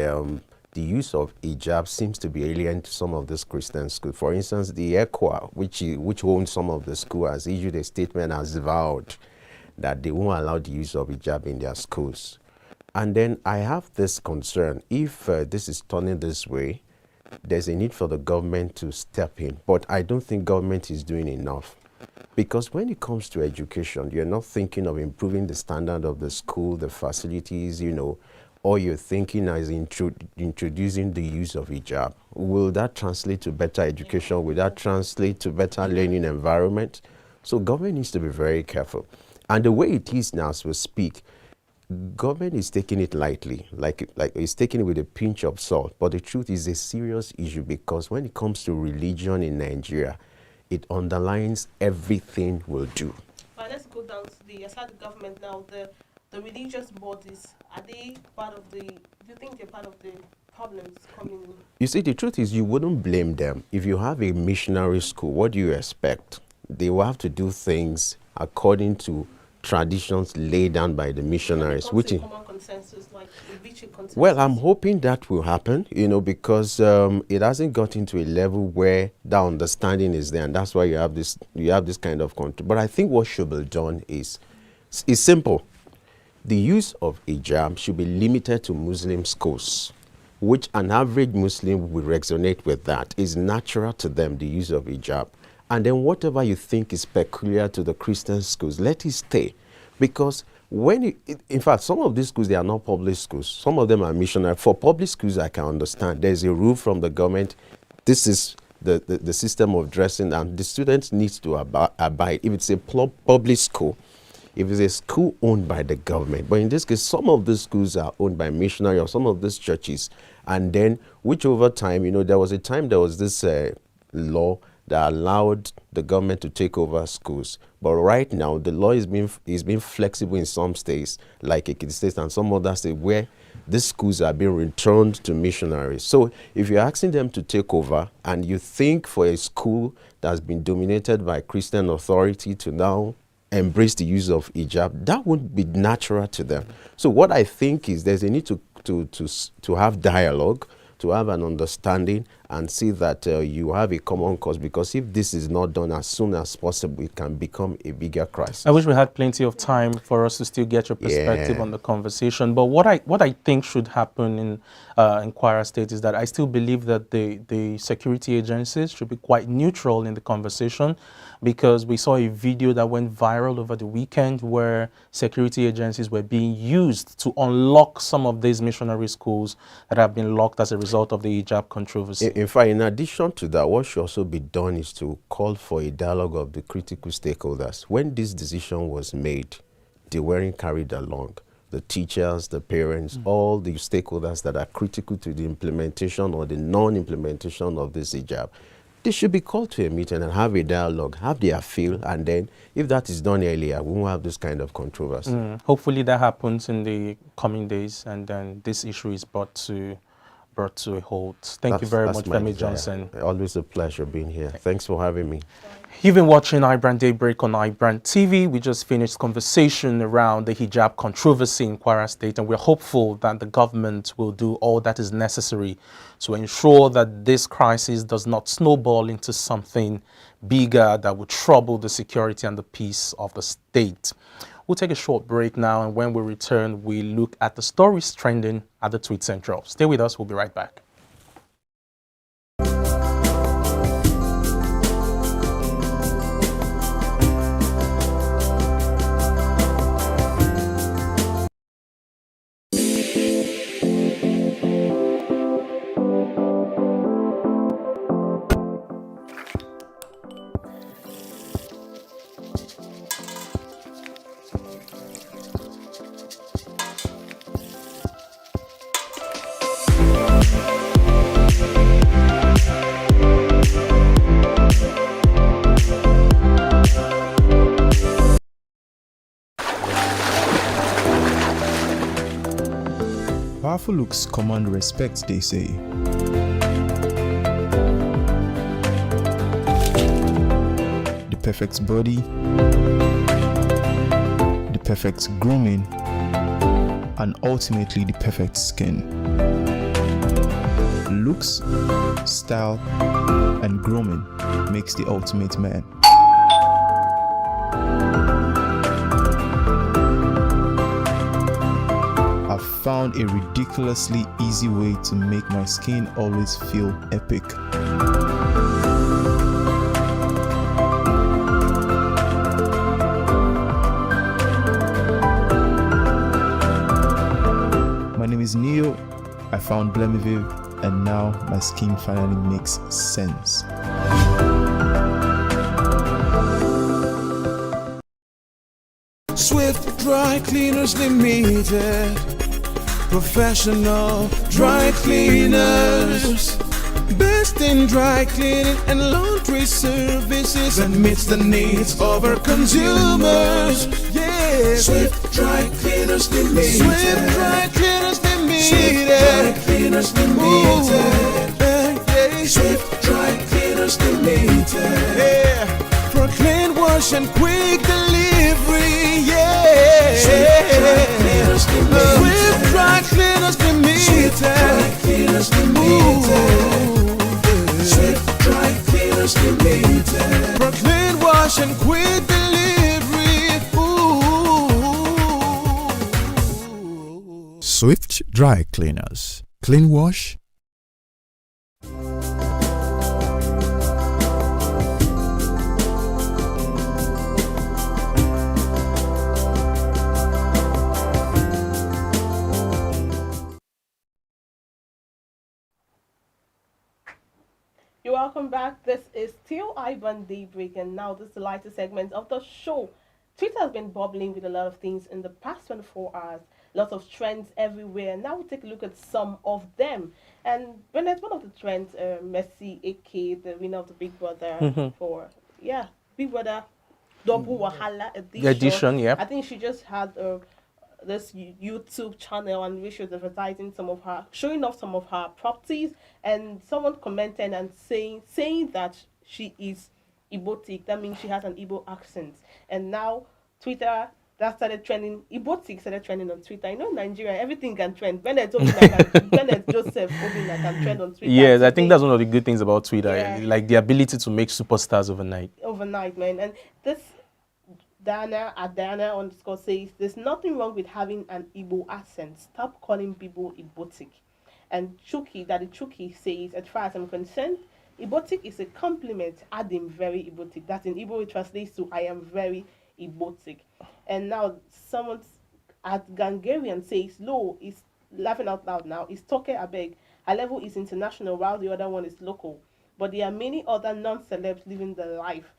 the use of hijab seems to be alien to some of these Christian schools. For instance, the ECWA, which owns some of the schools, has issued a statement, has vowed that they won't allow the use of hijab in their schools. And then I have this concern. If this is turning this way, there's a need for the government to step in. But I don't think government is doing enough. Because when it comes to education, you're not thinking of improving the standard of the school, the facilities, or you're thinking as introducing the use of hijab. Will that translate to better education? Will that translate to better learning environment? So government needs to be very careful. And the way it is now as we speak, government is taking it lightly, like it's taking it with a pinch of salt. But the truth is a serious issue, because when it comes to religion in Nigeria, it underlines everything we'll do. But let's go down to the government now. The religious bodies, are they part of do you think they're part of the problems coming in? You see, the truth is you wouldn't blame them. If you have a missionary school, what do you expect? They will have to do things according to traditions laid down by the missionaries. Which is common consensus, like reaching consensus. Well, I'm hoping that will happen, because it hasn't gotten to a level where that understanding is there, and that's why you have this kind of control. But I think what should be done is simple. The use of hijab should be limited to Muslim schools, which an average Muslim will resonate with. That is natural to them, the use of hijab. And then whatever you think is peculiar to the Christian schools, let it stay. Because in fact, some of these schools, they are not public schools. Some of them are missionary. For public schools, I can understand. There's a rule from the government. This is the system of dressing, and the students need to abide. If it's a public school, if it's a school owned by the government. But in this case, some of the schools are owned by missionary or some of these churches. And then, which over time, there was a time there was this law that allowed the government to take over schools. But right now, the law is being flexible in some states, like Ekiti State and some other states, where these schools are being returned to missionaries. So if you're asking them to take over, and you think for a school that's been dominated by Christian authority to now embrace the use of hijab, that would be natural to them. So what I think is there's a need to have dialogue, to have an understanding, and see that you have a common cause, because if this is not done as soon as possible, it can become a bigger crisis. I wish we had plenty of time for us to still get your perspective on the conversation. But what I think should happen in Kwara State is that I still believe that the security agencies should be quite neutral in the conversation, because we saw a video that went viral over the weekend where security agencies were being used to unlock some of these missionary schools that have been locked as a result of the hijab controversy. In fact, in addition to that, what should also be done is to call for a dialogue of the critical stakeholders. When this decision was made, they weren't carried along. The teachers, the parents, all the stakeholders that are critical to the implementation or the non-implementation of this hijab, they should be called to a meeting and have a dialogue, have their feel, and then if that is done earlier, we won't have this kind of controversy. Hopefully that happens in the coming days, and then this issue is brought to brought to a halt. Thank you very much, Femi Johnson. Always a pleasure being here. Thanks for having me. You've been watching iBrand Daybreak on iBrand TV. We just finished conversation around the hijab controversy in Kwara State, and we're hopeful that the government will do all that is necessary to ensure that this crisis does not snowball into something bigger that would trouble the security and the peace of the state. We'll take a short break now, and when we return, we look at the stories trending at the Tweet Central. Stay with us. We'll be right back. Powerful looks command respect, they say. The perfect body, the perfect grooming, and ultimately the perfect skin. Looks, style, and grooming makes the ultimate man. I've found a ridiculously easy way to make my skin always feel epic. My name is Neo. I found Blemiviv, and now my skin finally makes sense. Swift Dry Cleaners Limited, professional dry cleaners, best in dry cleaning and laundry services that meets the needs of our consumers. Yeah, Swift Dry Cleaners Limited. Swift Dry Cleaners Limited. Swift Dry Cleaners Limited. Yeah. Swift Dry Cleaners Limited. Yeah, for clean wash and quick delivery. Yeah, Swift Dry Cleaners Limited. Swift Dry Cleaners Limited. Swift Dry Cleaners Limited. Swift Dry Cleaners Limited. For clean wash and quick delivery. Swift Dry Cleaners. Clean wash. You're welcome back. This is still iBrand Daybreak, and now this is the lighter segment of the show. Twitter has been bubbling with a lot of things in the past 24 hours. Lots of trends everywhere. Now we'll take a look at some of them. And when it's one of the trends, Messi, aka the winner of the Big Brother for Big Brother Double Wahala edition. Yeah. I think she just had this YouTube channel and we should advertising showing off some of her properties, and someone commented and saying that she is Igbotic. That means she has an Igbo accent. And now Twitter that started trending. Igbotic started trending on Twitter. You know, Nigeria, everything can trend. Bennett Joseph Obina can trend on Twitter. Yes, I think that's one of the good things about Twitter, like the ability to make superstars overnight. Overnight, man. And this Dana _ says there's nothing wrong with having an Igbo accent. Stop calling people Igbotic. And Chuki says, as far as I'm concerned, Igbotic is a compliment, adding very Igbotic. That in Igbo it translates to I am very Igbotic. And now someone at Gangarian says, Lo is laughing out loud now. Is Toke Abeg. Her level is international while the other one is local. But there are many other non-celebs living the life.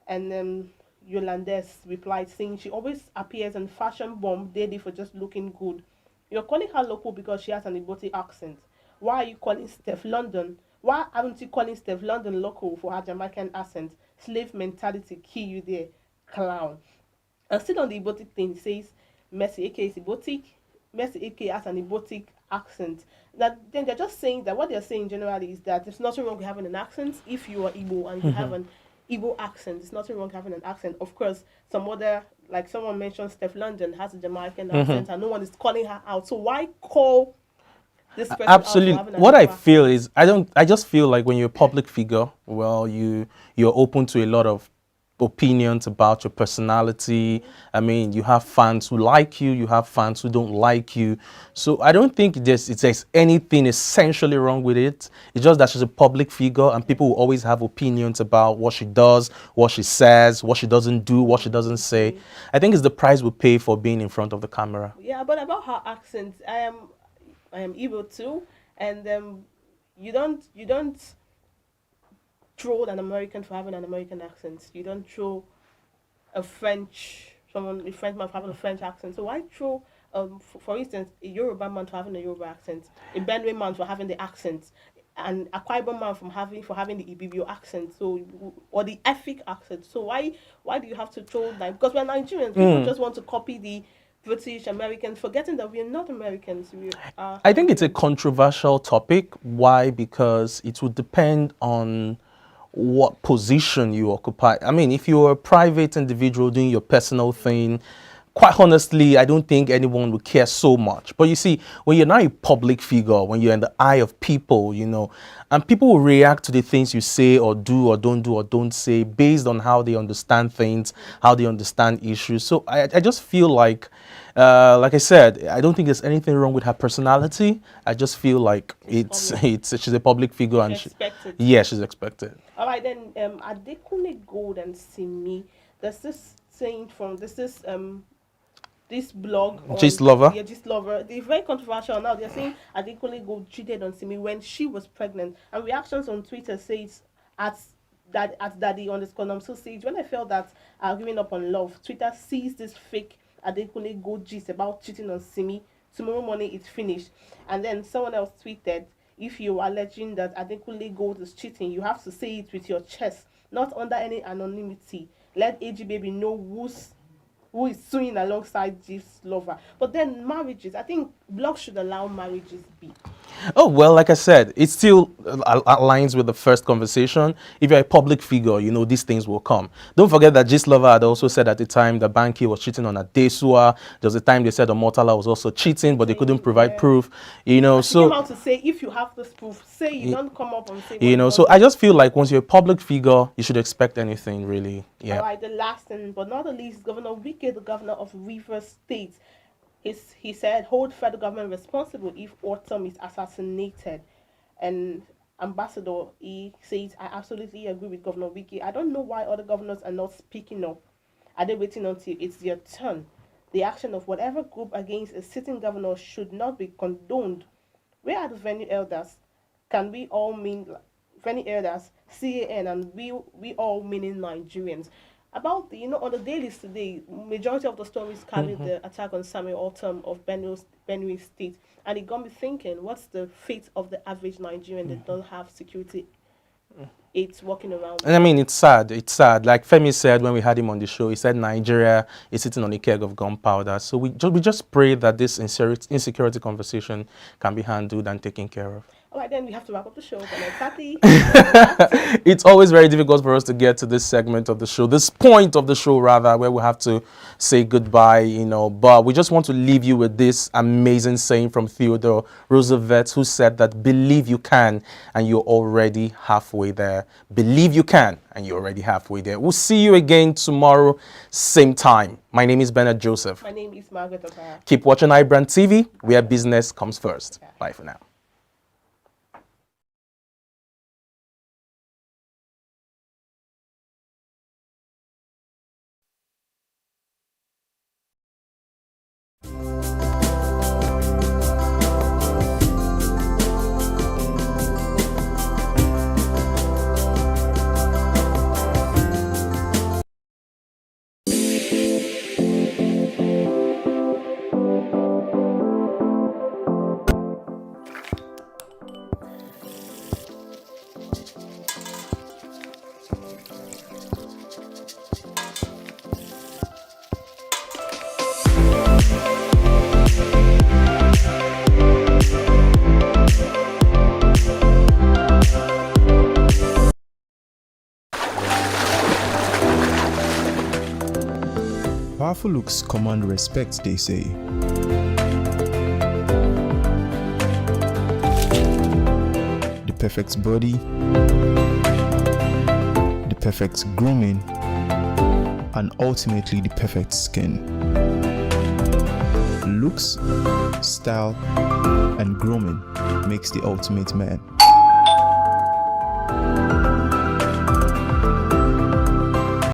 And Yolandes replied saying she always appears in fashion bomb daily for just looking good. You're calling her local because she has an Igbotic accent. Why are you calling Steph London? Why aren't you calling Steph London local for her Jamaican accent? Slave mentality, kill you there, clown. And still on the Igbotic thing, it says Messi aka is Igbotic. Messi aka has an Igbotic accent. That then they're just saying that what they're saying generally is that there's nothing wrong with having an accent if you are Igbo and you have an Igbo accent. There's nothing wrong with having an accent. Of course, some other, like someone mentioned, Steph London has a Jamaican accent and no one is calling her out. So why call this person out for Absolutely. having an What Igbo I accent? feel is I just feel like when you're a public figure, well, you're open to a lot of opinions about your personality. I mean, you have fans who like you have fans who don't like you. So I don't think there's anything essentially wrong with it. It's just that she's a public figure and people will always have opinions about what she does, what she says, what she doesn't do, what she doesn't say. I think it's the price we pay for being in front of the camera. Yeah, but about her accent, I am Igbo too, and you don't troll an American for having an American accent. You don't troll a French man for having a French accent. So why troll, for instance, a Yoruba man for having a Yoruba accent, a Benue man for having the accent, and a Akwa Ibom man for having the Ibibio accent, so or the Efik accent. So why do you have to troll that? Because we're Nigerians, people just want to copy the British Americans, forgetting that we are not Americans. We are. I think it's a controversial topic. Why? Because it would depend on what position you occupy. I mean, if you're a private individual doing your personal thing, quite honestly, I don't think anyone would care so much. But you see, when you're not a public figure, when you're in the eye of people, and people will react to the things you say or do or don't say based on how they understand things, how they understand issues. So I just feel like I said, I don't think there's anything wrong with her personality. I just feel like she's a public figure and she's expected. All right, then Adekunle Gold and Simi. There's this saying from this blog. Gist Lover. Yeah, Gist Lover. They're very controversial now. They're saying Adekunle Gold cheated on Simi when she was pregnant. And reactions on Twitter says at daddy_Namso says, when I felt that giving up on love, Twitter sees this fake Adekunle Gold gist about cheating on Simi. Tomorrow morning it's finished. And then someone else tweeted, if you are alleging that Adekunle Gold is cheating, you have to say it with your chest, not under any anonymity. Let AG Baby know who is suing alongside Gist Lover. But then marriages, I think blogs should allow marriages be. Oh, well, like I said, it still aligns with the first conversation. If you're a public figure, these things will come. Don't forget that Gist Lover had also said at the time that Banky was cheating on Adesua. There was a time they said Omotala was also cheating, but they couldn't provide proof. So she came out to say, if you have this proof, say you don't come up and say. So I just feel like once you're a public figure, you should expect anything, really. Yeah. All right, the last but not the least, Governor Wike, the governor of Rivers State, he said, hold federal government responsible if Autumn is assassinated. And Ambassador, he says, I absolutely agree with Governor Wike. I don't know why other governors are not speaking up. Are they waiting until it's their turn? The action of whatever group against a sitting governor should not be condoned. Where are the venue elders? Can we all mean venue elders, CAN, and we all meaning Nigerians? About on the dailies today, majority of the stories carry the attack on Samuel Autumn of Benue State, and it got me thinking, what's the fate of the average Nigerian that don't have security aides walking around? And I mean, it's sad. It's sad. Like Femi said when we had him on the show, he said Nigeria is sitting on a keg of gunpowder. So we just pray that this insecurity conversation can be handled and taken care of. All right, then we have to wrap up the show. It's always very difficult for us to get to this segment of the show, this point of the show rather, where we have to say goodbye, but we just want to leave you with this amazing saying from Theodore Roosevelt, who said that believe you can and you're already halfway there. Believe you can and you're already halfway there. We'll see you again tomorrow, same time. My name is Bernard Joseph. My name is Margaret Okara. Keep watching iBrand TV, where business comes first. Bye for now. Beautiful looks command respect, they say. The perfect body, the perfect grooming, and ultimately the perfect skin. Looks, style, and grooming makes the ultimate man.